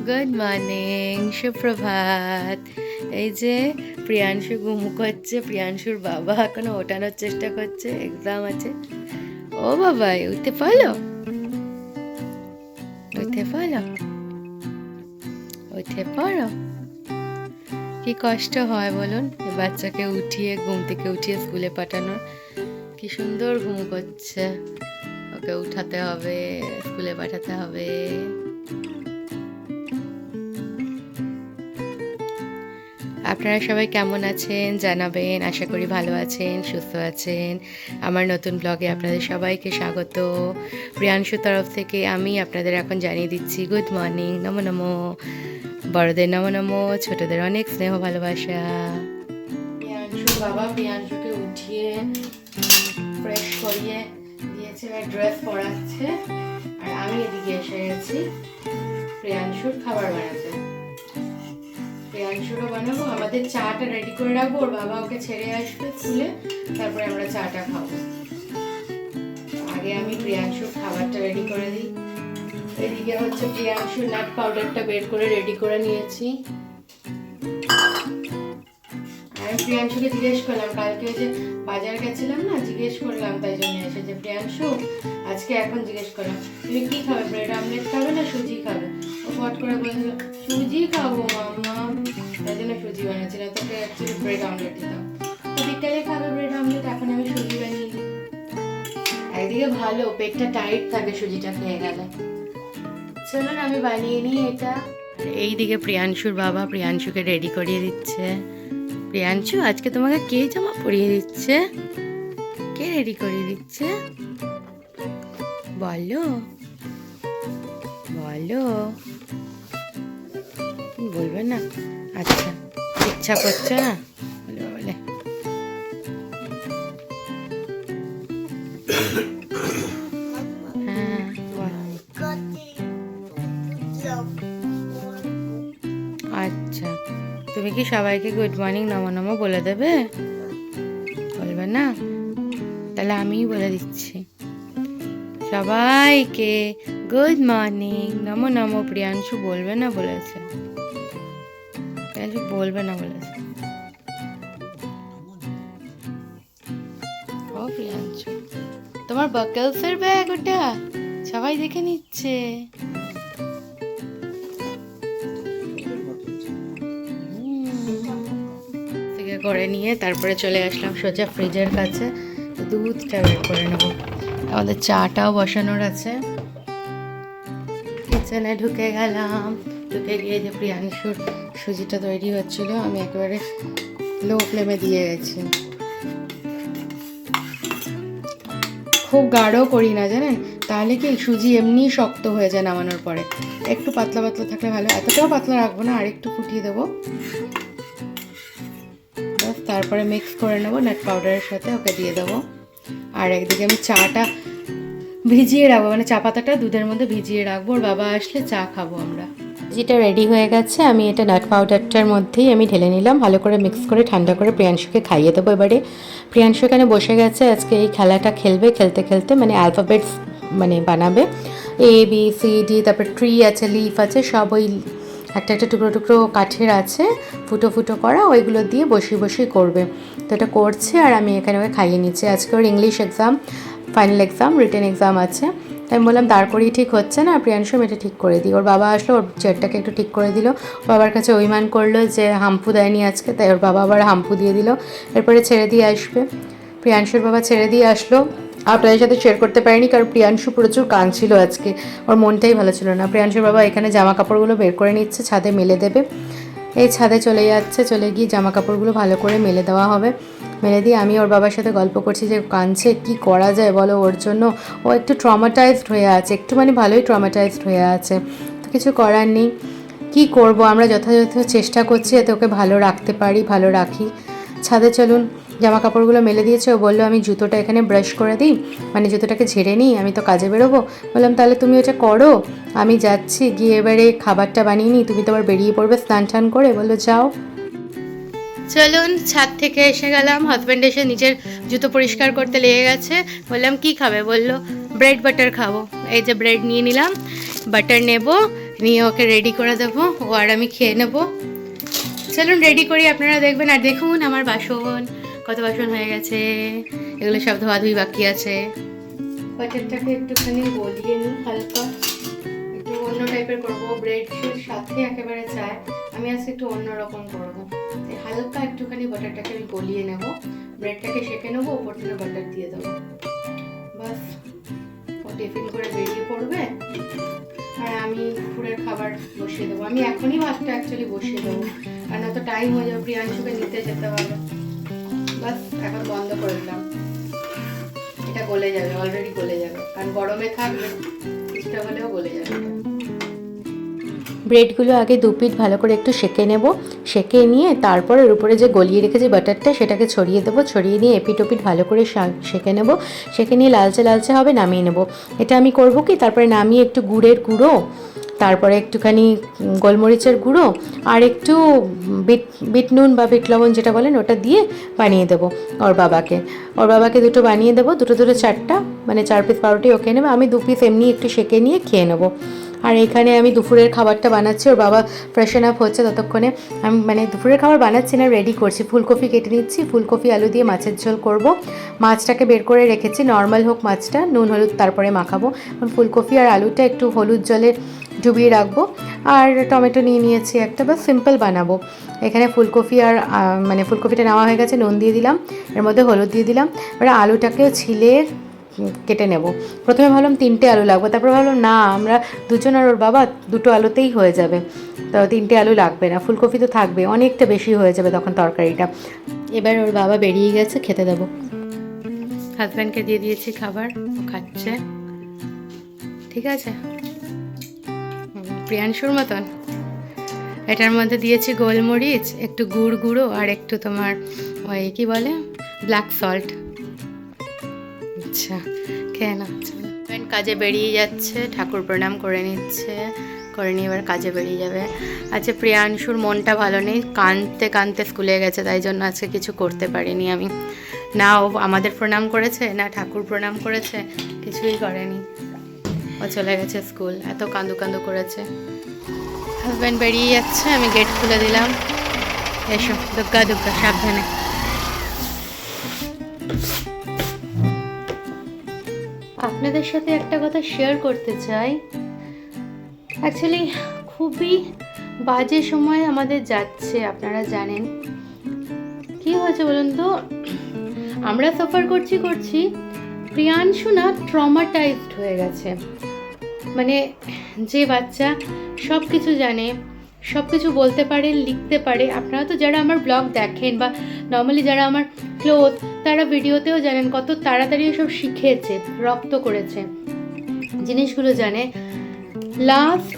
Good morning, সুপ্রভাত। এই যে প্রিয়াংশু ঘুমু করছে, প্রিয়াংশুর বাবা এখনো ওঠানোর চেষ্টা করছে, এক্সাম আছে। ও বাবা, উঠতে পারলো, উঠতে পারলো, উঠে পড়ো। কি কষ্ট হয় বলুন, বাচ্চাকে উঠিয়ে ঘুম থেকে উঠিয়ে স্কুলে পাঠানোর। কি সুন্দর ঘুমু করছে, ওকে উঠাতে হবে, স্কুলে পাঠাতে হবে। আপনারা সবাই কেমন আছেন জানাবেন, আশা করি ভালো আছেন, সুস্থ আছেন। আমার নতুন ব্লগে আপনাদের সবাইকে স্বাগত। প্রিয়াংশুর তরফ থেকে আমি আপনাদের এখন জানিয়ে দিচ্ছি গুড মর্নিং, নমো নমো। বড়দের নমো নমো, ছোটদের অনেক স্নেহ ভালোবাসা। প্রিয়াংশুর বাবা প্রিয়াংশুকে উঠিয়ে ফ্রেশ করিয়ে দিয়েছে, ড্রেস পরাচ্ছে, আর আমি এদিকে এসে গেছি প্রিয়াংশুর খাবার বানাতে। প্রিয়াংশুরও বানাবো, আমাদের চাটা রেডি করে রাখবো, ওর বাবা ওকে ছেড়ে আসবে স্কুলে, তারপরে আমরা চাটা খাবো। আগে আমি প্রিয়াংশুর খাবারটা রেডি করে দিই। এদিকে হচ্ছে প্রিয়াংশুর নাট পাউডারটা বের করে রেডি করে নিয়েছি। আমি প্রিয়াংশুকে জিজ্ঞেস করলাম, কালকে যে বাজার গেছিলাম না, জিজ্ঞেস করলাম, তাই জন্য এসেছে প্রিয়াংশু আজকে। এখন জিজ্ঞেস করলাম তুমি কি খাবে, ব্রেড আমলেট খাবে না সুজি খাবে? ও ফট করে বলছিল সুজি খাবো মাম্মা, তাই জন্য সুজি বানিয়েছিলাম। তোকে অ্যাকচুয়ালি ব্রেড আমলেট দিতাম, তো বিকালে খাবে ব্রেড আমলেট, এখন আমি সুজি বানিয়ে দিই। একদিকে ভালো, পেটটা টাইট থাকে সুজিটা খেয়ে গেলে। চলুন আমি বানিয়ে নিই এটা। এইদিকে প্রিয়াংশুর বাবা প্রিয়াংশুকে রেডি করিয়ে দিচ্ছে। প্রিয়াংশু, আজকে তোমাকে কে জামা পরিয়ে দিচ্ছে? কে রেডি করিয়ে দিচ্ছে বলো, বলো। বলবে না? আচ্ছা, ইচ্ছা করছে না বলে বলে। হ্যাঁ, আচ্ছা, তুমি কি সবাইকে গুড মর্নিং নমো নমো বলে দেবে? বলবে না? তাহলে আমিই বলে দিচ্ছি সবাইকে গুড মর্নিং নমো নমো। প্রিয়াংশু বলবে না বলেছে, প্রিয়াংশু বলবে না বলেছে। ও প্রিয়াংশু, তোমার বাকেলসের ব্যাগ ওটা, সবাই দেখে নিচ্ছে। থেকে করে নিয়ে তারপরে চলে আসলাম সোজা ফ্রিজের কাছে, দুধটা বের করে নেবো। আমাদের চাটাও বসানোর আছে। কিচেনে ঢুকে গেলাম, ঢুকে গিয়ে যে প্রিয়াংশুর সুজিটা তৈরি হচ্ছিল, আমি একেবারে লো ফ্লেমে দিয়ে গেছি। খুব গাঢ় করি না জানেন, তাহলে কি সুজি এমনি শক্ত হয়ে যায় নামানোর পরে। একটু পাতলা পাতলা থাকলে ভালো, এতটাও পাতলা রাখবো না, আর একটু ফুটিয়ে দেবো। তারপরে মিক্স করে নেবো নাট পাউডারের সাথে, ওকে দিয়ে দেবো। আর একদিকে আমি চাটা ভিজিয়ে রাখবো, মানে চা পাতাটা দুধের মধ্যে ভিজিয়ে রাখবো, ওর বাবা আসলে চা খাবো আমরা। যেটা রেডি হয়ে গেছে, আমি এটা নাট পাউডারটার মধ্যেই আমি ঢেলে নিলাম, ভালো করে মিক্স করে ঠান্ডা করে প্রিয়াংশুকে খাইয়ে দেবো। এবারে প্রিয়াংশু এখানে বসে গেছে, আজকে এই খেলাটা খেলবে, খেলতে খেলতে মানে অ্যালফাবেটস মানে বানাবে, এ বি সি ডি, তারপর ট্রি আছে, লিফ আছে, সব ওই একটা একটা টুকরো টুকরো কাঠের আছে ফুটো ফুটো করা, ওইগুলো দিয়ে বসিয়ে বসিয়ে করবে। তো এটা করছে আর আমি এখানে ওকে খাইয়ে নিচ্ছি। আজকে ওর English exam, final exam, written exam আছে। আমি বললাম দাঁড় করিয়ে ঠিক হচ্ছে না, প্রিয়াংশু এটা ঠিক করে দিই। ওর বাবা আসলো, ওর চেয়ারটাকে একটু ঠিক করে দিল। বাবার কাছে অভিমান করলো যে হাম্পু দেয়নি আজকে, তাই ওর বাবা আবার হাম্পু দিয়ে দিল। এরপরে ছেড়ে দিয়ে আসবে। প্রিয়াংশুর বাবা ছেড়ে দিয়ে আসলো। আপনাদের সাথে শেয়ার করতে পারিনি কারণ প্রিয়াংশু প্রচুর কাঁদছিল আজকে, ওর মনটাই ভালো ছিল না। প্রিয়াংশুর বাবা এখানে জামা কাপড়গুলো বের করে নিচ্ছে, ছাদে মেলে দেবে। এই ছাদে চলে যাচ্ছে, চলে গিয়ে জামা কাপড়গুলো ভালো করে মেলে দেওয়া হবে। মেলে দিয়ে আমি ওর বাবার সাথে গল্প করছি যে কাঁদছে, কি করা যায় বলো ওর জন্য। ও একটু ট্রমাটাইজড হয়ে আছে, একটু মানে ভালোই ট্রমাটাইজড হয়ে আছে, তো কিছু করার নেই। কী করবো, আমরা যথাযথ চেষ্টা করছি যাতে ওকে ভালো রাখতে পারি, ভালো রাখি। ছাদে চলুন, জামা কাপড়গুলো মেলে দিয়েছে। ও বললো আমি জুতোটা এখানে ব্রাশ করে দিই, মানে জুতোটাকে ঝেড়ে নিই, আমি তো কাজে বেরোবো। বললাম তাহলে তুমি ওটা করো, আমি যাচ্ছি, গিয়ে এবারে খাবারটা বানিয়ে নিই, তুমি তো আবার বেরিয়ে পড়বে স্নান টান করে। বললো যাও। চলুন, ছাদ থেকে এসে গেলাম। হাজব্যান্ড এসে নিজের জুতো পরিষ্কার করতে লেগে গেছে। বললাম কি খাবে, বললো ব্রেড বাটার খাবো। এই যে ব্রেড নিয়ে নিলাম, বাটার নেব, নিয়ে ওকে রেডি করে দেবো, ও আর আমি খেয়ে নেব। চলুন রেডি করি, আপনারা দেখবেন। আর দেখুন আমার বাসন, কত বাসন হয়ে গেছে, এগুলো সব ধোয়াধুয়ি বাকি আছে। বাটারটাকে একটুখানি গলিয়ে নিই হালকা, একটু অন্য টাইপের করবো। ব্রেডের সাথে একেবারে চায়, আমি আজকে একটু অন্যরকম করবো। হালকা একটুখানি বাটারটাকে আমি গলিয়ে নেব, ব্রেডটাকে সেঁকে নেবো, ওপর থেকে বাটার দিয়ে দেবো। বাস, ও টিফিন করে বেরিয়ে পড়বে, আর আমি দুপুরের খাবার বসিয়ে দেবো। আমি এখনই ভাতটা অ্যাকচুয়ালি বসিয়ে দেবো, কারণ এত টাইম হয়ে যাবে, প্রিয়াংশুকে নিতে যেতে হবে। বাস, এখন বন্ধ করে দিলাম। এটা গলে যাবে, অলরেডি গলে যাবে, কারণ গরমে থাকবে, কিছুটা হলেও গলে যাবে। ব্রেডগুলো আগে দু পিঠ ভালো করে একটু সেঁকে নেব, সেঁকে নিয়ে তারপর এর উপরে যে গলিয়ে রেখেছি বাটারটা সেটাকে ছড়িয়ে দেবো, ছড়িয়ে নিয়ে এপিট ওপিট ভালো করে সেঁকে নেব, সেঁকে নিয়ে লালচে লালচে হবে, নামিয়ে নেব। এটা আমি করব কি, তারপরে নামিয়ে একটু গুড়ের গুঁড়ো, তারপরে একটুখানি গোলমরিচের গুঁড়ো, আর একটু বিট নুন বা বিট লবণ যেটা বলেন ওটা দিয়ে বানিয়ে দেবো ওর বাবাকে দুটো বানিয়ে দেবো, দুটো চারটা, মানে 4 পিস পাউরুটি ওকে নেবে, আমি 2 পিস এমনি একটু সেঁকে নিয়ে খেয়ে নেবো। আর এখানে আমি দুপুরের খাবারটা বানাচ্ছি, ওর বাবা ফ্রেশন আপ হচ্ছে, ততক্ষণে আমি মানে দুপুরের খাবার বানাচ্ছি না, রেডি করছি। ফুলকপি কেটে নিচ্ছি, ফুলকপি আলু দিয়ে মাছের ঝোল করব। মাছটাকে বের করে রেখেছি, নর্মাল হোক মাছটা, নুন হলুদ তারপরে মাখাবো। ফুলকপি আর আলুটা একটু হলুদ জলে ডুবিয়ে রাখবো, আর টমেটো নিয়ে নিয়েছি একটা, বা সিম্পল বানাবো। এখানে ফুলকপি আর মানে ফুলকপিটা নেওয়া হয়ে গেছে, নুন দিয়ে দিলাম, এর মধ্যে হলুদ দিয়ে দিলাম, এবার আলুটাকেও ছিলে কেটে নেব। প্রথমে ভাবলাম 3টে আলু লাগবে, তারপর ভাবলাম না, আমরা দুজন আর ওর বাবা 2টো আলুতেই হয়ে যাবে, তো 3টে আলু লাগবে না, ফুলকপি তো থাকবে, অনেকটা বেশি হয়ে যাবে তখন তরকারিটা। এবার ওর বাবা বেরিয়ে গেছে, খেতে দেবো। হাজব্যান্ডকে দিয়ে দিয়েছি খাবার, ও খাচ্ছে, ঠিক আছে। প্রিয়াংশুর মতন। এটার মধ্যে দিয়েছি গোলমরিচ, একটু গুঁড়ো, আর একটু তোমার ওই কী বলে ব্ল্যাক সল্ট। আচ্ছা, খেয়ে না। কাজে বেরিয়ে যাচ্ছে, ঠাকুর প্রণাম করে নিচ্ছে, করে নিয়ে এবার কাজে বেরিয়ে যাবে। আচ্ছা, প্রিয়াংশুর মনটা ভালো নেই, কাঁদতে স্কুলে গেছে, তাই জন্য আজকে কিছু করতে পারিনি আমি। না ও আমাদের প্রণাম করেছে, না ঠাকুর প্রণাম করেছে, কিছুই করেনি, ও চলে গেছে স্কুল, এত কাঁদু করেছে। হাজব্যান্ড বেরিয়ে যাচ্ছে, আমি গেট খুলে দিলাম। এসো, দুগ্গা সাবধানে। আপনাদের সাথে একটা কথা শেয়ার করতে চাই। অ্যাকচুয়ালি খুবই বাজে সময় আমাদের যাচ্ছে, আপনারা জানেন। কি হয়েছে বলুন তো, আমরা সাফার করছি, প্রিয়াংশু না ট্রমাটাইজড হয়ে গেছে। মানে যে বাচ্চা সব কিছু জানে, সব কিছু বলতে পারে, লিখতে পারে, আপনারা তো যারা আমার ব্লগ দেখেন বা নর্মালি যারা আমার ক্লোজ, তারা ভিডিওতেও জানেন কত তাড়াতাড়ি সব শিখেছে, রপ্ত করেছে, জিনিসগুলো জানে। লাস্ট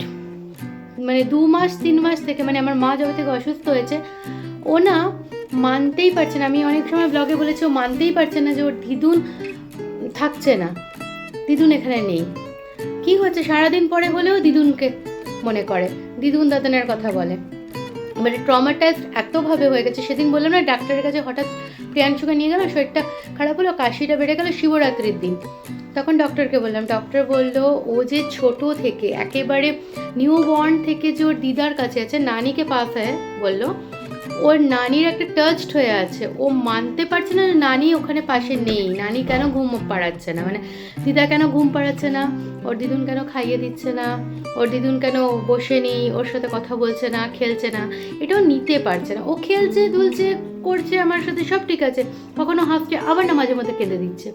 মানে 2 মাস 3 মাস থেকে, মানে আমার মা যবে থেকে অসুস্থ হয়েছে, ও না মানতেই পারছে না। আমি অনেক সময় ব্লগে বলেছি, ও মানতেই পারছে না যে ওর দিদুন থাকছে না, দিদুন এখানে নেই। কি হচ্ছে, সারাদিন পরে হলেও দিদুনকে মনে করে, দিদুন দাদানের কথা বলে। মানে ট্রমাটাইজড এতভাবে হয়ে গেছে। সেদিন বললাম না, ডাক্তারের কাছে হঠাৎ প্রিয়াংশুকে নিয়ে গেল, শরীরটা খারাপ হলো, কাশিটা বেড়ে গেল শিবরাত্রির দিন। তখন ডক্টরকে বললাম, ডক্টর বললো ও যে ছোট থেকে একেবারে নিউ বর্ন থেকে যে ওর দিদার কাছে আছে, নানিকে পাস হয়, বললো ওর নানির একটা টাচড হয়ে আছে, ও মানতে পারছে না নানি ওখানে পাশে নেই, নানি কেন ঘুম পাড়াচ্ছে না, মানে দিদা কেন ঘুম পাড়াচ্ছে না, ওর দিদুন কেন খাইয়ে দিচ্ছে না, ওর দিদুন কেন বসে নেই, ওর সাথে কথা বলছে না, খেলছে না, এটাও নিতে পারছে না। ও খেলছে দুলছে করছে আমার সাথে, সব ঠিক আছে, কখনো হাসছে, আবার না মাঝে মধ্যে কেঁদে দিচ্ছে।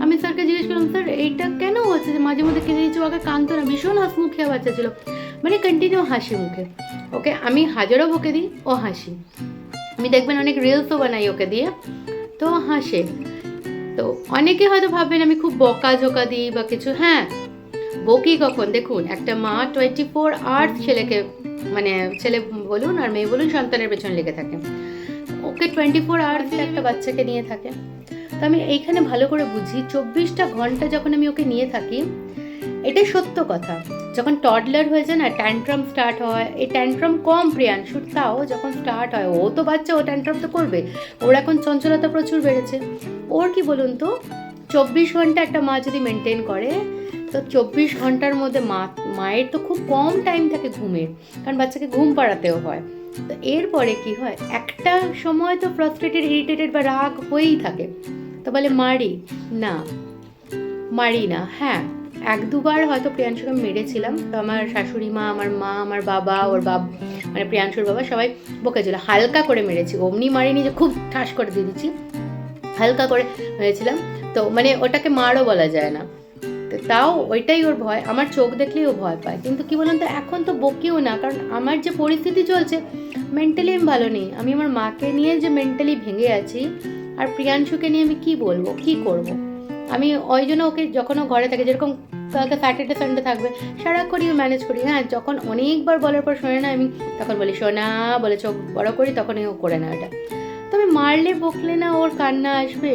আমি স্যারকে জিজ্ঞেস করলাম, স্যার এইটা কেন হচ্ছে যে মাঝে মধ্যে কেঁদে দিচ্ছে, ওকে কাঁদতো না, ভীষণ হাসিমুখে বাচ্চা ছিল, মানে কন্টিনিউ হাসি মুখে। ওকে আমি হাজারও বকে দিই, ও হাসি। আমি দেখবেন অনেক রিলসও বানাই ওকে দিয়ে, তো হাসে। তো অনেকে হয়তো ভাববেন আমি খুব বকাঝোকা দিই বা কিছু। হ্যাঁ, বকি কখন, দেখুন একটা মা 24 আওয়ার্স ছেলেকে, মানে ছেলে বলুন আর মেয়ে বলুন, সন্তানের পেছনে লেগে থাকে। ওকে 24 আওয়ার্স একটা বাচ্চাকে নিয়ে থাকে। তো আমি এইখানে ভালো করে বুঝি, 24টা ঘন্টা যখন আমি ওকে নিয়ে থাকি, এটা সত্য কথা, যখন টডলার হয়েছে না, ট্যান্ট্রাম স্টার্ট হয়, এই ট্যান্ট্রাম কম প্রিয়াংশুর, তাও যখন স্টার্ট হয়, ও তো বাচ্চা, ও ট্যান্ট্রাম তো করবে, ওর এখন চঞ্চলতা প্রচুর বেড়েছে। ওর কি বলুন তো, 24 ঘন্টা একটা মা যদি মেনটেন করে, তো 24 ঘন্টার মধ্যে মায়ের তো খুব কম টাইম থাকে ঘুমের, কারণ বাচ্চাকে ঘুম পাড়াতেও হয়। তো এরপরে কি হয়, একটা সময় তো ফ্রাস্ট্রেটেড, ইরিটেটেড বা রাগ হয়েই থাকে, তো বলে মারি না, মারি না। হ্যাঁ, 1-2বার হয়তো প্রিয়াংশুকে মেরেছিলাম, তো আমার শাশুড়ি মা, আমার মা, আমার বাবা, ওর মানে প্রিয়াংশুর বাবা সবাই বকেছিল, হালকা করে মেরেছি, অমনি মারিনি যে খুব ঠাস করে দিয়ে দিচ্ছি, হালকা করে মেরেছিলাম। তো মানে ওটাকে মারও বলা যায় না, তো তাও ওইটাই ওর ভয়, আমার চোখ দেখলেই ও ভয় পায়। কিন্তু কি বলুন তো, এখন তো বকিও না, কারণ আমার যে পরিস্থিতি চলছে, মেন্টালি আমি ভালো নেই, আমি আমার মাকে নিয়ে যে মেন্টালি ভেঙে আছি, আর প্রিয়াংশুকে নিয়ে আমি কি বলবো, কি করব। আমি ওই জন্য ওকে, যখন ও ঘরে থাকে, যেরকম কালকে স্যাটারডে সানডে থাকবে, সারাক্ষণই ম্যানেজ করি। হ্যাঁ, যখন অনেকবার বলার পর শোনে না, আমি তখন বলি শোনা, বলে চোখ বড় করি, তখনই ও করে না এটা। তবে মারলে বকলে না ওর কান্না আসবে?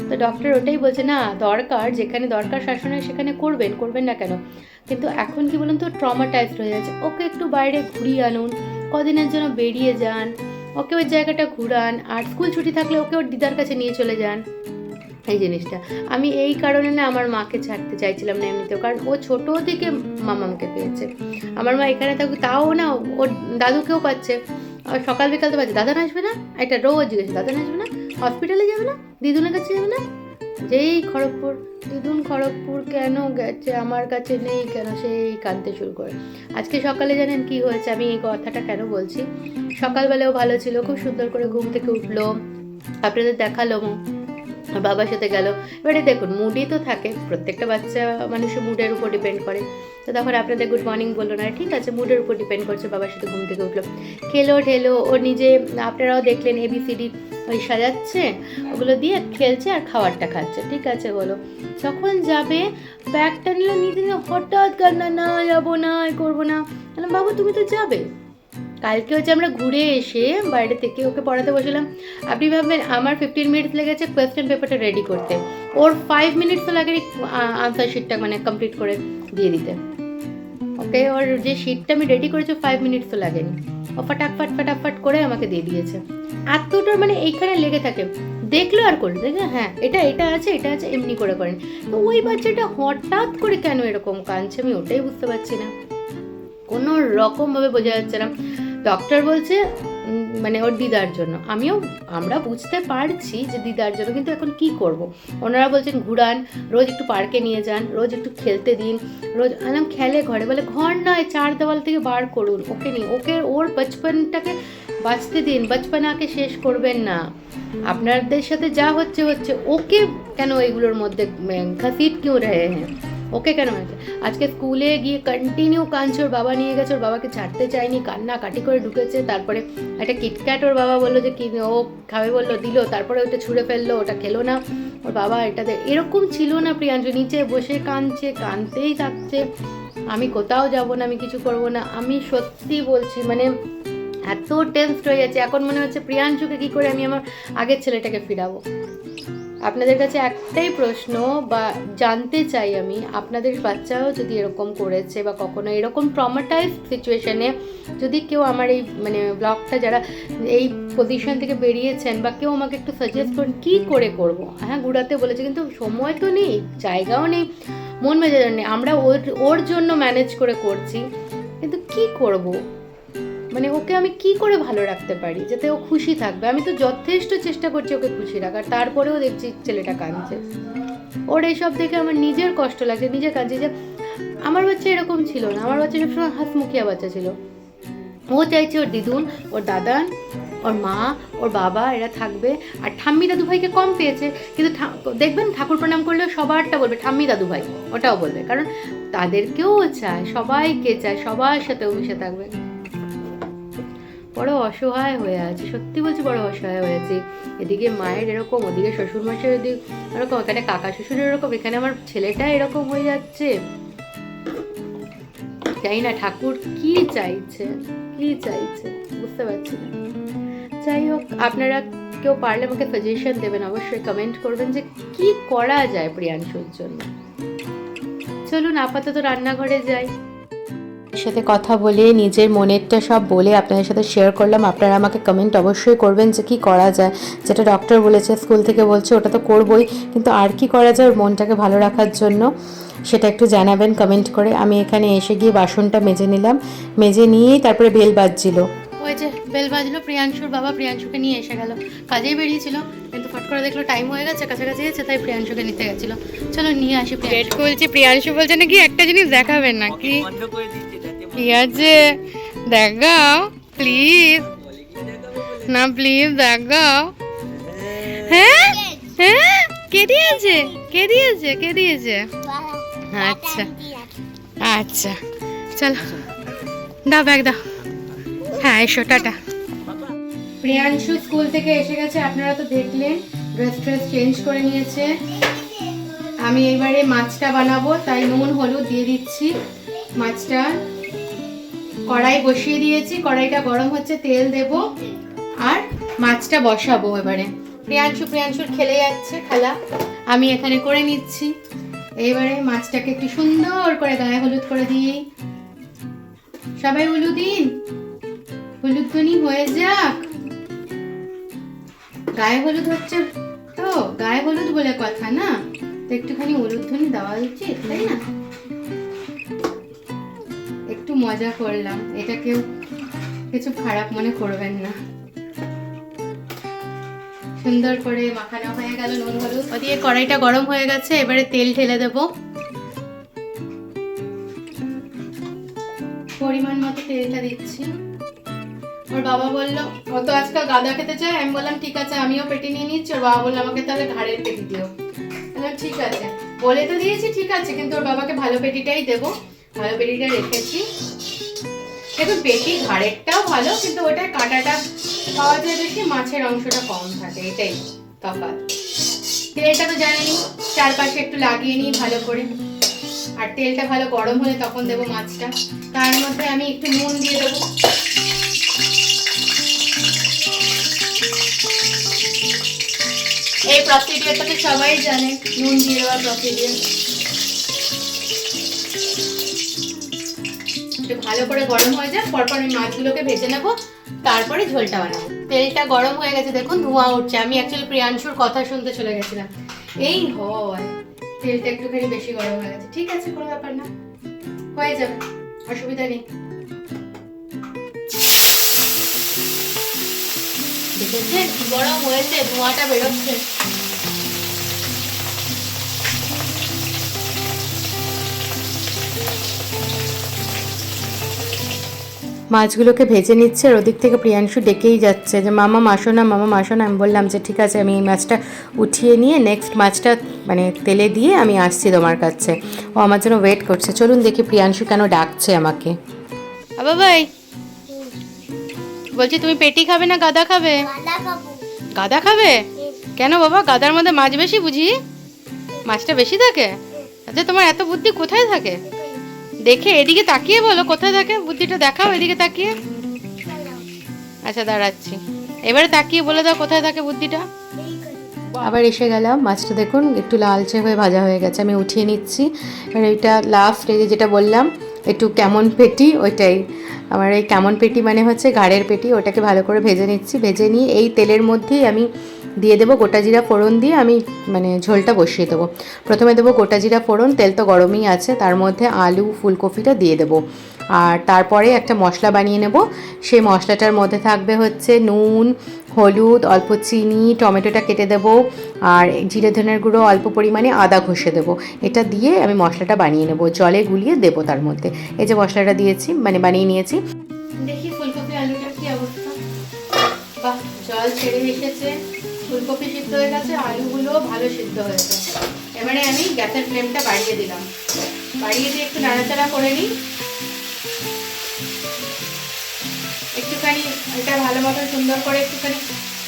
তো ডক্টর ওটাই বলছে, না দরকার, যেখানে দরকার শাসনের সেখানে করবেন না কেন। কিন্তু এখন কি বলুন তো, ট্রমাটাইজড হয়ে যাচ্ছে, ওকে একটু বাইরে ঘুরিয়ে আনুন, কদিনের জন্য বেরিয়ে যান, ওকে ওই জায়গাটা ঘুরান, আর স্কুল ছুটি থাকলে ওকে ওর দিদার কাছে নিয়ে চলে যান। এই জিনিসটা আমি এই কারণে না আমার মাকে ছাড়তে চাইছিলাম না এমনিতেও, কারণ ও ছোটো থেকে মামাকে পেয়েছে, আমার মা এখানে থাকুক, তাও না ওর দাদুকেও পাচ্ছে, আর সকাল বিকাল তো পাচ্ছে, দাদা আসবে না, এটা রোজ জিজ্ঞেস, দাদা আসবে না, হসপিটালে যাবে না, দিদুনের কাছে যাবে না, যেই খড়গপুর, দিদুন খড়গপুর কেন গেছে, আমার কাছে নেই কেন, সেই কাঁদতে শুরু করে। আজকে সকালে জানেন কি হয়েছে, আমি এই কথাটা কেন বলছি, সকালবেলাও ভালো ছিল, খুব সুন্দর করে ঘুম থেকে উঠলো, আপনাদের দেখালো, বাবার সাথে গেল। এবারে দেখুন, মুডই তো থাকে, প্রত্যেকটা বাচ্চা মানুষের মুডের উপর ডিপেন্ড করে। তো তখন আপনাদের গুড মর্নিং বললো না, ঠিক আছে, মুডের উপর ডিপেন্ড করছে, বাবার সাথে ঘুম থেকে উঠলো, খেলো ঠেলো, ও নিজে, আপনারাও দেখলেন ABCD ওই সাজাচ্ছে, ওগুলো দিয়ে খেলছে আর খাবারটা খাচ্ছে, ঠিক আছে বলো। যখন যাবে, ব্যাগটা নিলে নিজে হঠাৎ কান্না, না যাবো না, করবো না। বাবু তুমি তো যাবে। কালকে হচ্ছে আমরা ঘুরে এসে বাইরে থেকে ওকে পড়াতে বসলাম, আপনি ভাববেন আমার 15 মিনিটস লেগেছে কোয়েশ্চেন পেপারটা রেডি করতে, ওর 5 মিনিটস তো লাগে আনসার শিটটা মানে কমপ্লিট করে দিয়ে দিতে। ওকে, ওর যে শিটটা আমি রেডি করেছি 5 মিনিটস তো লাগেনি, ও ফটাফট করে আমাকে দিয়ে দিয়েছে। এতটা মানে এইখানে লেগে থাকে, দেখলো আর করলো, দেখলে হ্যাঁ এটা আছে এমনি করে করেন। তো ওই বাচ্চাটা হঠাৎ করে কেন এরকম কাঁদছে, আমি ওটাই বুঝতে পারছি না, কোনো রকমভাবে বোঝা যাচ্ছে না। ডক্টর বলছে মানে ওর দিদার জন্য, আমরা বুঝতে পারছি যে দিদার জন্য, কিন্তু এখন কি করব। ওনারা বলছেন ঘুরান, রোজ একটু পার্কে নিয়ে যান, রোজ একটু খেলতে দিন, রোজ খেলে ঘরে, বলে ঘর নয় 4 দেওয়াল থেকে বার করুন, ওকে নিয়ে, ওকে ওর বচপনটাকে বাঁচতে দিন, বচপনাকে শেষ করবেন না। আপনাদের সাথে যা হচ্ছে, ওকে কেন এইগুলোর মধ্যে ঘসিট কিউ রহে হ্যাঁ, ওকে কেন হয়েছে। আজকে স্কুলে গিয়ে কন্টিনিউ কাঁদছে, ওর বাবা নিয়ে গেছে, ওর বাবাকে ছাড়তে চায়নি, কান্না কাটি করে ঢুকেছে, তারপরে একটা কিটক্যাট ওর বাবা বললো যে কি ও খাবে বললো, দিল, তারপরে ওটা ছুঁড়ে ফেললো, ওটা খেলো না, ওর বাবা এটাতে এরকম ছিল না। প্রিয়াঞ্জু নিচে বসে কাঁদছে, কাঁদতেই থাকছে, আমি কোথাও যাব না, আমি কিছু করব না। আমি সত্যি বলছি, মানে এত টেনসড হয়ে যাচ্ছে, এখন মনে হচ্ছে প্রিয়াঞ্জুকে কী করে আমি আমার আগের ছেলেটাকে ফিরাবো। আপনাদের কাছে একটাই প্রশ্ন বা জানতে চাই আমি, আপনাদের বাচ্চাও যদি এরকম করেছে বা কখনো এরকম ট্রমাটাইজড সিচুয়েশনে যদি কেউ আমার এই মানে ব্লগটা যারা এই পজিশন থেকে বেরিয়েছেন, বা কেউ আমাকে একটু সাজেস্ট করুন কী করে করব। হ্যাঁ, ঘুরাতে বলেছে, কিন্তু সময় তো নেই, জায়গাও নেই, মন মেজাজ নেই, আমরা ওর জন্য ম্যানেজ করে করছি, কিন্তু কি করব, মানে ওকে আমি কি করে ভালো রাখতে পারি যাতে ও খুশি থাকবে। আমি তো যথেষ্ট চেষ্টা করছি ওকে খুশি রাখার, তারপরেও দেখছি ছেলেটা কাঁদছে। ওর এইসব দেখে আমার নিজের কষ্ট লাগছে, নিজে কাঁদছে যে আমার বাচ্চা এরকম ছিল না, আমার বাচ্চা সবসময় হাসমুখিয়া বাচ্চা ছিল। ও চাইছে ওর দিদুন, ওর দাদান, ওর মা, ওর বাবা এরা থাকবে, আর ঠাম্মি দাদু ভাইকে কম পেয়েছে, কিন্তু দেখবেন ঠাকুর প্রণাম করলেও সবারটা বলবে ঠাম্মি দাদু ভাই, ওটাও বলবে, কারণ তাদেরকেও চায়, সবাইকে চায়, সবার সাথে মিশে থাকবে। বড় অসহায় হয়ে আছে, সত্যি বলছি বড় অসহায় হয়েছি। এদিকে মায়ের এরকম, ওদিকে শ্বশুরমশাই এরকম, এখানে কাকা শ্বশুর এরকম, এখানে আমার ছেলেটা এরকম হয়ে যাচ্ছে। জানি না ঠাকুর কি চাইছে বুঝতে পারছি না। যাই হোক, আপনারা কেউ পারলে আমাকে সাজেশন দেবেন, অবশ্যই কমেন্ট করবেন যে কি করা যায় প্রিয়াংশুর জন্য। চলুন আপাতত রান্নাঘরে যাই। সাথে কথা বলে নিজের মনেরটা সব বলে আপনাদের সাথে শেয়ার করলাম। আপনারা আমাকে কমেন্ট অবশ্যই করবেন যে কী করা যায়। যেটা ডক্টর বলেছে, স্কুল থেকে বলছে, ওটা তো করবই, কিন্তু আর কি করা যায় ওর মনটাকে ভালো রাখার জন্য সেটা একটু জানাবেন কমেন্ট করে। আমি এখানে এসে গিয়ে বাসনটা মেজে নিলাম, মেজে নিয়েই তারপরে বেল বাজছিল। ওই যে বেল বাজলো, প্রিয়াংশুর বাবা প্রিয়াংশুকে নিয়ে এসে গেল। কাজেই বেরিয়েছিল, কিন্তু ফট করে দেখলো টাইম হয়ে গেছে, কাছাকাছি গেছে, তাই প্রিয়াংশুকে নিতে গেছিল। চলো নিয়ে আসি। পেট খুলছি, প্রিয়াংশু বলছে নাকি একটা জিনিস দেখাবেন নাকি। কি আছে দেখাও প্লিজ, না প্লিজ দেখাও। হ্যাঁ হ্যাঁ, কে দিয়েছে কে দিয়েছে কে দিয়েছে? আচ্ছা আচ্ছা, চলো দাও ব্যাগ দাও। হ্যাঁ এসো, টাটা। প্রিয়াংশু স্কুল থেকে এসে গেছে, আপনারা তো দেখলেন। ড্রেস চেঞ্জ করে নিয়েছে। আমি এবারে মাছটা বানাবো, তাই নুন হলুদ দিয়ে দিচ্ছি। মাছটা কড়াই বসিয়ে দিয়েছি, কড়াইটা গরম হচ্ছে, তেল দেব আর মাছটা বসাবো। এবারে প্রিয়াংশুর খেলে যাচ্ছে খেলা, আমি এখানে করে নিচ্ছি। এবারে মাছটাকে একটু সুন্দর করে গায়ে হলুদ করে দিই। সবাই হলুদিন, হলুদনি হয়ে যাক। গায়ে হলুদ হচ্ছে তো, গায়ে হলুদ বলে কথা না, তো একটুখানি হলুদনি দেওয়া উচিত, তাই না? একটু মজা করলাম, এটা কেউ কিছু খারাপ মনে করবেন না। সুন্দর করে মাখানো হয়ে গেল নুন হলুদ। ওদিকে কড়াইটা গরম হয়ে গেছে, এবারে তেল ঢেলে দেব। পরিমাণ মতো তেলটা দিচ্ছি। ওর বাবা বললো ও তো আজকাল গাদা খেতে চায়, আমি বললাম ঠিক আছে আমিও পেটি নিয়ে নিচ্ছি। ওর বাবা বললো আমাকে তাহলে ঘাড়ের পেটি দিও। ঠিক আছে, বলে তো দিয়েছি ঠিক আছে, কিন্তু ওর বাবাকে ভালো পেটিটাই দেবো। ভালো পেটিটা রেখেছি। দেখুন পেটি ঘাড়েরটাও ভালো, কিন্তু ওটার কাঁটাটা পাওয়া যায় বেশি, মাছের অংশটা কম থাকে, এটাই তফাৎ। তেলটা তো জানেনই, চারপাশে একটু লাগিয়ে নিই ভালো করে। আর তেলটা ভালো গরম হলে তখন দেবো মাছটা। তার মধ্যে আমি একটু নুন দিয়ে দেবো। এই প্রসিডিওরটা তো সবাই জানে, নুন দিয়ে দেওয়ার প্রসিডিওর। একটু ভালো করে গরম হয়ে যাক, পরপর আমি মাছগুলোকে ভেজে নেবো, তারপরে ঝোলটা বানাবো। তেলটা গরম হয়ে গেছে, দেখুন ধোঁয়া উঠছে। আমি অ্যাকচুয়ালি প্রিয়াংশুর কথা শুনতে চলে গেছিলাম। এই হয়, তেলটা একটুখানি বেশি গরম হয়ে গেছে। ঠিক আছে, কোনো ব্যাপার না, হয়ে যাবে, অসুবিধা নেই। দেখেছে কি গরম হয়েছে, ধোঁয়াটা বেরোচ্ছে। মাছগুলোকে ভেজে নিচ্ছে, আর ওদিক থেকে প্রিয়াংশু ডেকেই যাচ্ছে যে মামা মাসো না, মামা মাসো না। আমি বললাম যে ঠিক আছে, আমি এই মাছটা উঠিয়ে নিয়ে নেক্সট মাছটা মানে তেলে দিয়ে আমি আসছি তোমার কাছে। ও আমার জন্য ওয়েট করছে। চলুন দেখি প্রিয়াংশু কেন ডাকছে আমাকে। ভাই বলছি তুমি পেটি খাবে না গাদা খাবে? গাদা খাবে? কেন বাবা, গাদার মধ্যে মাছ বেশি বুঝি? মাছটা বেশি থাকে? আচ্ছা তোমার এত বুদ্ধি কোথায় থাকে? দেখে এদিকে তাকিয়ে বলো কোথায় থাকে, বুদ্ধিটা দেখাও এদিকে তাকিয়ে। আচ্ছা দাঁড়াচ্ছি, এবারে তাকিয়ে বলে দাও কোথায় থাকে বুদ্ধিটা। আবার এসে গেলাম, মাছটা দেখুন একটু লালচে হয়ে ভাজা হয়ে গেছে, আমি উঠিয়ে নিচ্ছি। এবার এটা লাস্ট, এই যেটা বললাম একটু কেমন পেটি, ওইটাই আমার এই কেমন পেটি মানে হচ্ছে ঘাড়ের পেটি, ওটাকে ভালো করে ভেজে নিচ্ছি। ভেজে নিয়ে এই তেলের মধ্যেই আমি দিয়ে দেবো গোটা জিরা ফোড়ন দিয়ে আমি মানে ঝোলটা বসিয়ে দেবো। প্রথমে দেবো গোটা জিরা ফোড়ন, তেল তো গরমই আছে, তার মধ্যে আলু ফুলকপিটা দিয়ে দেবো। আর তারপরে একটা মশলা বানিয়ে নেব। সেই মশলাটার মধ্যে থাকবে হচ্ছে নুন, হলুদ, অল্প চিনি, টমেটোটা কেটে দেবো, আর জিরে ধনের গুঁড়ো অল্প পরিমাণে, আদা ঘষে দেবো। এটা দিয়ে আমি মশলাটা বানিয়ে নেব, জলে গুলিয়ে দেবো তার মধ্যে। এই যে মশলাটা দিয়েছি, মানে বানিয়ে নিয়েছি। দেখি ফুলকপি আলুটার কি অবস্থা। বাহ, জল ছেড়ে এসেছে, ফুলকপি সিদ্ধ হয়ে গেছে, আলুগুলো ভালো সিদ্ধ হয়েছে। এবারে আমি গ্যাসের ফ্লেমটা বাড়িয়ে দিলাম, বাড়িয়ে দিয়ে একটু নাড়াচাড়া করে নিই। একটুখানি এটা ভালো মতো সুন্দর করে একটুখানি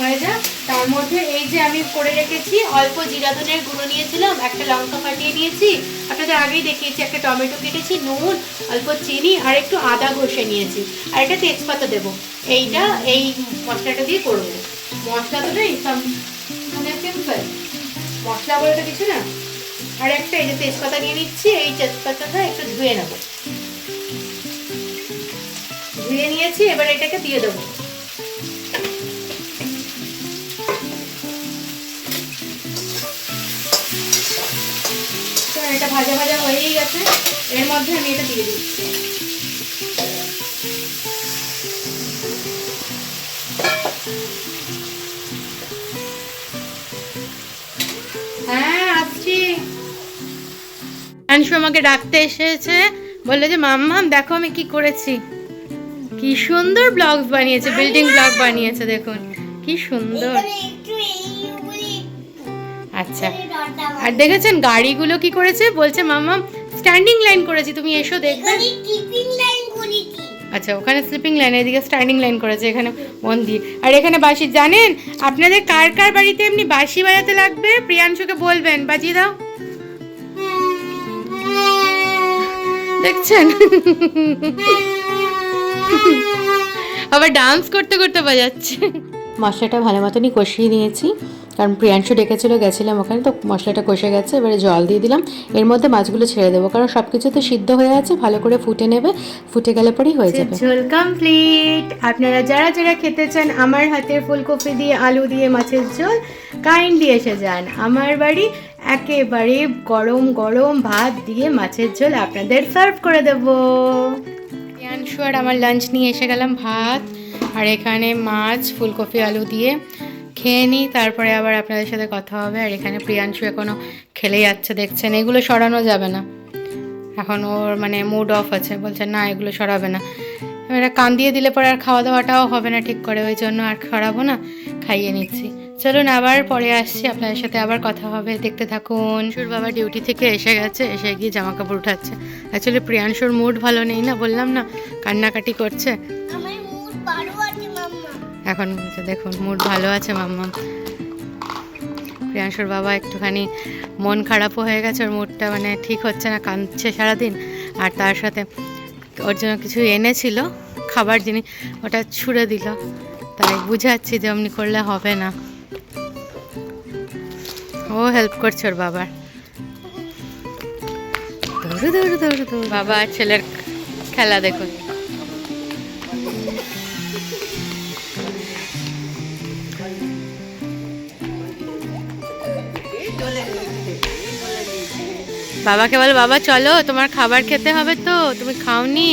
হয়ে যায়। তার মধ্যে এই যে আমি করে রেখেছি অল্প জিরা ধনের গুঁড়ো নিয়েছিলাম, একটা লঙ্কা ফাটিয়ে নিয়েছি, আপনাদের আগেই দেখিয়েছি, একটা টমেটো কেটেছি, নুন, অল্প চিনি আর একটু আদা ঘষে নিয়েছি, আর একটা তেজপাতা দেবো। এইটা এই মশলাটা দিয়ে করবো। মশলা তো নেই, মানে সিম্পল মশলা বলতে কিছু না। আর একটা এই যে তেজপাতা নিয়ে নিচ্ছি, এই তেজপাতাটা একটু ধুয়ে নেবো। ধুয়ে নিয়েছি, এবার এটাকে দিয়ে দেবো। এটা ভাজা ভাজা হয়েই গেছে, এর মধ্যে আমি এটা দিয়ে দিচ্ছি। হ্যাঁ আসছি। আনসু আমাকে ডাকতে এসেছে, বললো যে মাম্মাম দেখো আমি কি করেছি। কি সুন্দর ব্লগস বানিয়েছে, বিল্ডিং ব্লগ বানিয়েছে, দেখুন কি সুন্দর। আচ্ছা, আর দেখেছেন গাড়িগুলো কি করেছে, বলছে মাম্মাম স্ট্যান্ডিং লাইন করেছি, তুমি এসো দেখবে। আচ্ছা, ওখানে স্লিপিং লাইন, এদিকে স্ট্যান্ডিং লাইন করেছে, এখানে মন দিয়ে। আর এখানে বাঁশি, জানেন আপনাদের কার কার বাড়িতে এমনি বাঁশি বাজাতে লাগবে প্রিয়াংশুকে বলবেন, বাজিয়ে দাও। দেখছেন আবার ডান্স করতে করতে বাজাচ্ছে। মশলাটা ভালো মতনই কষিয়ে নিয়েছি, কারণ প্রিয়াংশু ডেকেছিল, গেছিলাম ওখানে, তো মশলাটা কষে গেছে। এবারে জল দিয়ে দিলাম, এর মধ্যে মাছগুলো ছেড়ে দেবো, কারণ সব কিছু তো সিদ্ধ হয়ে আছে, ভালো করে ফুটে নেবে, ফুটে গেলে পরেই হয়ে যাবে। ঝোল কমপ্লিট। আপনারা যারা যারা খেতে চান আমার হাতের ফুলকপি দিয়ে আলু দিয়ে মাছের ঝোল, কাইন্ডলি এসে যান আমার বাড়ি, একেবারে গরম গরম ভাত দিয়ে মাছের ঝোল আপনাদের সার্ভ করে দেবো। প্রিয়াংশু আর আমার লাঞ্চ নিয়ে এসে গেলাম, ভাত আর এখানে মাছ ফুলকপি আলু দিয়ে খেয়ে নিই, তারপরে আবার আপনাদের সাথে কথা হবে। আর এখানে প্রিয়াংশু এখনও খেলে যাচ্ছে, দেখছেন এগুলো সরানো যাবে না, এখন ওর মানে মুড অফ আছে, বলছে না এগুলো সরাবে না। এবারে কান দিয়ে দিলে পরে আর খাওয়া দাওয়াটাও হবে না ঠিক করে, ওই জন্য আর সরাবো না, খাইয়ে নিচ্ছি। চলুন আবার পরে আসছি, আপনাদের সাথে আবার কথা হবে, দেখতে থাকুন। সুর বাবা ডিউটি থেকে এসে গেছে, এসে গিয়ে জামা কাপড় উঠাচ্ছে। অ্যাকচুয়ালি প্রিয়াংশুর মুড ভালো নেই না, বললাম না, কান্নাকাটি করছে। এখন দেখুন মুড ভালো আছে মাম্মা। প্রিয়াংশুর বাবা একটুখানি মন খারাপও হয়ে গেছে, ওর মুডটা মানে ঠিক হচ্ছে না, কাঁদছে সারাদিন। আর তার সাথে ওর জন্য কিছু এনেছিল খাবার জিনিস, ওটা ছুঁড়ে দিল, তাই বুঝাচ্ছি যে অমনি করলে হবে না। ও হেল্প করছে ওর বাবার, দৌড়ু দৌড়ু দৌড়ু দৌড়ু। বাবা আর ছেলের খেলা দেখুন। বাবাকে বলো বাবা চলো তোমার খাবার খেতে হবে, তো তুমি খাওনি।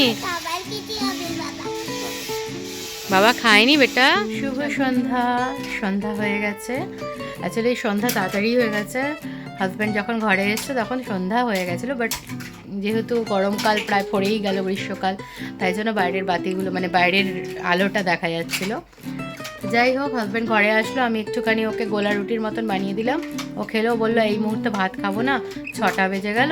বাবা খায়নি বেটা। শুভ সন্ধ্যা। সন্ধ্যা হয়ে গেছে, অ্যাকচুয়ালি সন্ধ্যা তাড়াতাড়ি হয়ে গেছে। হাজব্যান্ড যখন ঘরে এসছে তখন সন্ধ্যা হয়ে গেছিলো, বাট যেহেতু গরমকাল প্রায় পড়েই গেল, গ্রীষ্মকাল, তাই জন্য বাইরের বাতিগুলো মানে বাইরের আলোটা দেখা যাচ্ছিলো। যাই হোক, হাজব্যান্ড ঘরে আসলো, আমি একটুখানি ওকে গোলা রুটির মতন বানিয়ে দিলাম, ও খেলো, বললো এই মুহূর্তে ভাত খাবো না, 6টা বেজে গেল।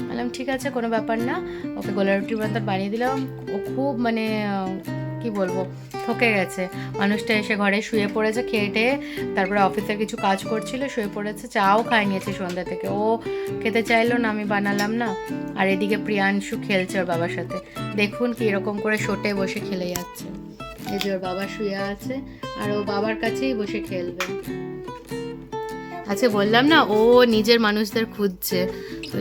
বললাম ঠিক আছে কোনো ব্যাপার না, ওকে গোলা রুটির মতন বানিয়ে দিলাম। ও খুব মানে কি বলবো, ঠকে গেছে। মানুষটা এসে ঘরে শুয়ে পড়েছে, খেয়ে টেয়ে তারপরে অফিসের কিছু কাজ করছিল, শুয়ে পড়েছে, চাও খায় নিয়েছে সন্ধ্যা থেকে। ও খেতে চাইলো না, আমি বানালাম না। আর এদিকে প্রিয়াংশু খেলছে ওর বাবার সাথে, দেখুন কি এরকম করে শোটে বসে খেলে যাচ্ছে। এই যে ওর বাবা শুয়ে আছে আর ও বাবার কাছেই বসে খেলবে। আচ্ছা বললাম না ও নিজের মানুষদের খুঁজছে, তো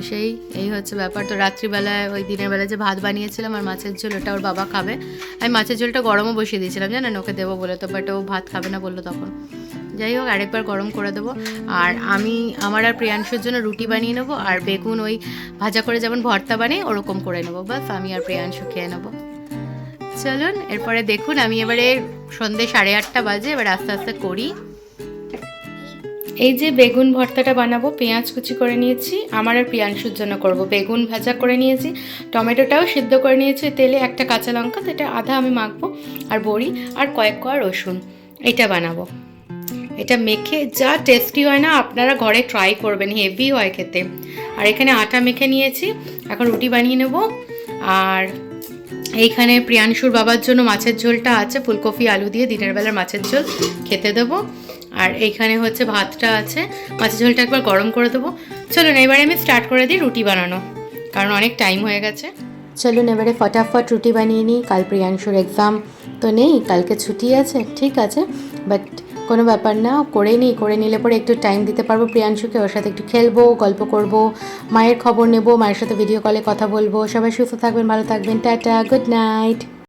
এই হচ্ছে ব্যাপার। তো রাত্রিবেলায় ওই দিনের বেলায় যে ভাত বানিয়েছিলাম আর মাছের ঝোল, ওটা ওর বাবা খাবে। আমি মাছের ঝোলটা গরমও বসিয়ে দিয়েছিলাম জানেন ওকে দেবো বলে, তো বাট ও ভাত খাবে না বললো তখন। যাই হোক আরেকবার গরম করে দেবো। আর আমার আর প্রিয়াংশুর জন্য রুটি বানিয়ে নেবো, আর বেগুন ওই ভাজা করে যেমন ভর্তা বানিয়ে ওরকম করে নেবো, বাস আমি আর প্রিয়াংশু খেয়ে নেবো। চলুন এরপরে দেখুন, আমি এবারে সন্ধ্যে 8:30 বাজে, এবার আস্তে আস্তে করি। এই যে বেগুন ভর্তাটা বানাবো, পেঁয়াজ কুচি করে নিয়েছি, আমার আর প্রিয়াংশুর জন্য করব। বেগুন ভাজা করে নিয়েছি, টমেটোটাও সিদ্ধ করে নিয়েছি তেলে, একটা কাঁচা লঙ্কা, তো এটা আধা আমি মাখবো, আর বড়ি আর কয়েক কোয়া রসুন, এটা বানাবো। এটা মেখে যা টেস্টি হয় না, আপনারা ঘরে ট্রাই করবেন, হেভি হয় খেতে। আর এখানে আটা মেখে নিয়েছি, এখন রুটি বানিয়ে নেব। আর এইখানে প্রিয়াংশুর বাবার জন্য মাছের ঝোলটা আছে, ফুলকপি আলু দিয়ে দিনের বেলার মাছের ঝোল খেতে দেবো। আর এইখানে হচ্ছে ভাতটা আছে, মাছের ঝোলটা একবার গরম করে দেবো। চলুন এবারে আমি স্টার্ট করে দিই রুটি বানানো, কারণ অনেক টাইম হয়ে গেছে। চলুন এবারে ফটাফট রুটি বানিয়ে নিই। কাল প্রিয়াংশুর এক্সাম তো নেই, কালকে ছুটি আছে, ঠিক আছে, বাট কোনো ব্যাপার না, করে নিলে পরে একটু টাইম দিতে পারবো প্রিয়াংশুকে, ওর সাথে একটু খেলবো, গল্প করব, মায়ের খবর নেব, মায়ের সাথে ভিডিও কলে কথা বলবো। সবাই সুস্থ থাকবেন, ভালো থাকবেন, টাটা, গুড নাইট।